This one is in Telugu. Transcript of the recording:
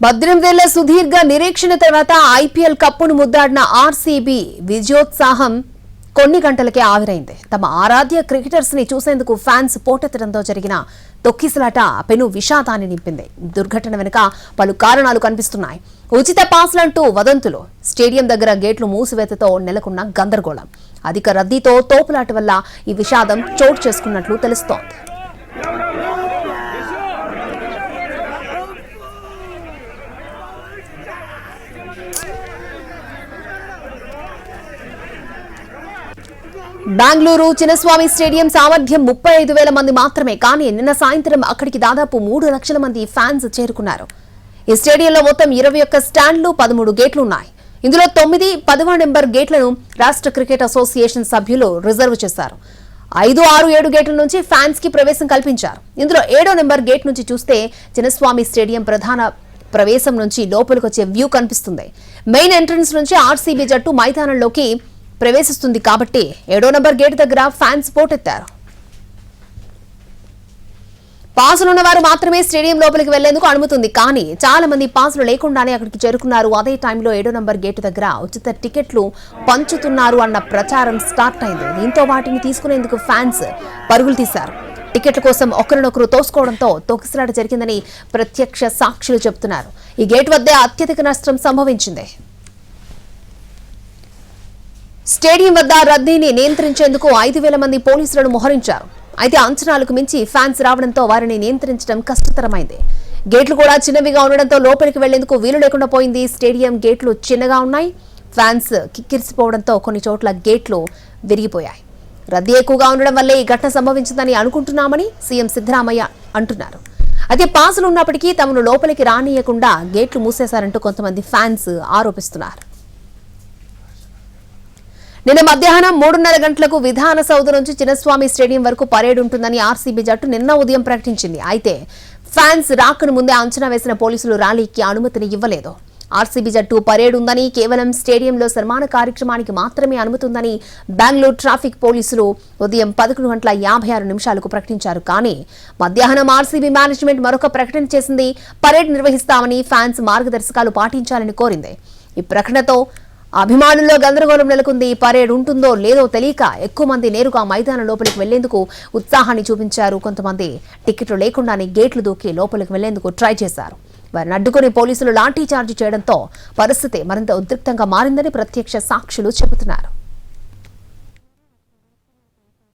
18 ఏళ్ల సుదీర్ఘ నిరీక్షణ తర్వాత ఐపీఎల్ కప్పును ముద్దాడిన ఆర్సీబీ విజయోత్సాహం కొన్ని గంటలకే ఆవిరైంది. తమ ఆరాధ్య క్రికెటర్స్ ని చూసేందుకు ఫ్యాన్స్ పోటెత్తడంతో జరిగిన తొక్కిసలాట పెను విషాదాన్ని నింపింది. దుర్ఘటన వెనుక పలు కారణాలు కనిపిస్తున్నాయి. ఉచిత పాస్లంటూ వదంతులు, స్టేడియం దగ్గర గేట్లు మూసివేతతో నెలకొన్న గందరగోళం, అధిక రద్దీతో తోపులాట వల్ల ఈ విషాదం చోటు చేసుకున్నట్లు తెలుస్తోంది. బెంగళూరు చిన్నస్వామి స్టేడియం సామర్థ్యం 35,000 మంది మాత్రమే. కానీ నిన్న సాయంత్రం అక్కడికి దాదాపు 3 లక్షల మంది ఫ్యాన్స్ చేరుకున్నారు. ఈ స్టేడియంలో మొత్తం 21 స్టాండ్లు, 13 గేట్లు ఉన్నాయి. ఇందులో 9, 10వ నెంబర్ గేట్లను రాష్ట్ర క్రికెట్ అసోసియేషన్ సభ్యులు రిజర్వ్ చేశారు. 5, 6, 7 గేట్ల నుంచి ఫ్యాన్స్ కి ప్రవేశం కల్పించారు. ఇందులో 7వ నెంబర్ గేట్ నుంచి చూస్తే చిన్నస్వామి స్టేడియం ప్రధాన ప్రవేశం నుంచి లోపలికి వచ్చే వ్యూ కనిపిస్తుంది. మెయిన్ ఎంట్రన్స్ నుంచి ఆర్సీబీ జట్టు మైదానంలోకి ప్రవేశిస్తుంది కాబట్టి 7వ నెంబర్ గేట్ దగ్గర ఫ్యాన్స్ పోటెత్తారు. పాసులున్న వారు మాత్రమే స్టేడియం లోపలికి వెళ్లేందుకు అనుమతి ఉంది. కానీ చాలా మంది పాసులు లేకుండానే అక్కడికి చేరుకున్నారు. అదే టైంలో 7వ నెంబర్ గేటు దగ్గర ఉచిత టికెట్లు పంచుతున్నారు అన్న ప్రచారం స్టార్ట్ అయింది. దీంతో వాటిని తీసుకునేందుకు ఫ్యాన్స్ పరుగులు తీశారు. టికెట్ల కోసం ఒకరినొకరు తోసుకోవడంతో తొక్కిసలాట జరిగిందని ప్రత్యక్ష సాక్షులు చెబుతున్నారు. ఈ గేట్ వద్దే అత్యధిక నష్టం సంభవించింది. స్టేడియం వద్ద రద్దీని నియంత్రించేందుకు 5,000 మంది పోలీసులను మోహరించారు. అయితే అంచనాలకు మించి ఫ్యాన్స్ రావడంతో వారిని నియంత్రించడం కష్టతరమైంది. గేట్లు కూడా చిన్నవిగా ఉండడంతో లోపలికి వెళ్లేందుకు వీలు లేకుండా పోయింది. స్టేడియం గేట్లు చిన్నగా ఉన్నాయి. ఫ్యాన్స్ కిక్కిరిసిపోవడంతో కొన్ని చోట్ల గేట్లు విరిగిపోయాయి. రద్దీ ఎక్కువగా ఉండడం వల్లే ఈ ఘటన సంభవించిందని అనుకుంటున్నామని సీఎం సిద్ధరామయ్య అంటున్నారు. అయితే పాసులు ఉన్నప్పటికీ తమను లోపలికి రానియకుండా గేట్లు మూసేశారంటూ కొంతమంది ఫ్యాన్స్ ఆరోపిస్తున్నారు. నిన్న మధ్యాహ్నం 3:30 గంటలకు విధాన సౌధ నుంచి చిన్నస్వామి స్టేడియం వరకు పరేడ్ ఉంటుందని ఆర్సీబీ జట్టు నిన్న ఉదయం ప్రకటించింది. అయితే ఫ్యాన్స్ రాకను ముందే అంచనా వేసిన పోలీసులు ర్యాలీకి అనుమతిని ఇవ్వలేదు. ఆర్సీబీ జట్టు పరేడ్ ఉందని, కేవలం స్టేడియంలో సన్మాన కార్యక్రమానికి మాత్రమే అనుమతి ఉందని బెంగళూరు ట్రాఫిక్ పోలీసులు ఉదయం 11:56 ప్రకటించారు. కానీ మధ్యాహ్నం ఆర్సీబీ మేనేజ్మెంట్ మరొక ప్రకటన చేసింది. పరేడ్ నిర్వహిస్తామని, ఫ్యాన్స్ మార్గదర్శకాలు పాటించాలని కోరింది. ఈ ప్రకటనతో అభిమానుల్లో గందరగోళం నెలకొంది. పరేడ్ ఉంటుందో లేదో తెలియక ఎక్కువ మంది నేరుగా మైదానం లోపలికి వెళ్లేందుకు ఉత్సాహాన్ని చూపించారు. కొంతమంది టికెట్లు లేకుండానే గేట్లు దూకి లోపలికి వెళ్లేందుకు ట్రై చేశారు. వారిని అడ్డుకుని పోలీసులు లాఠీ చార్జ్ చేయడంతో పరిస్థితి మరింత ఉద్రిక్తంగా మారిందని ప్రత్యక్ష సాక్షులు చెబుతున్నారు.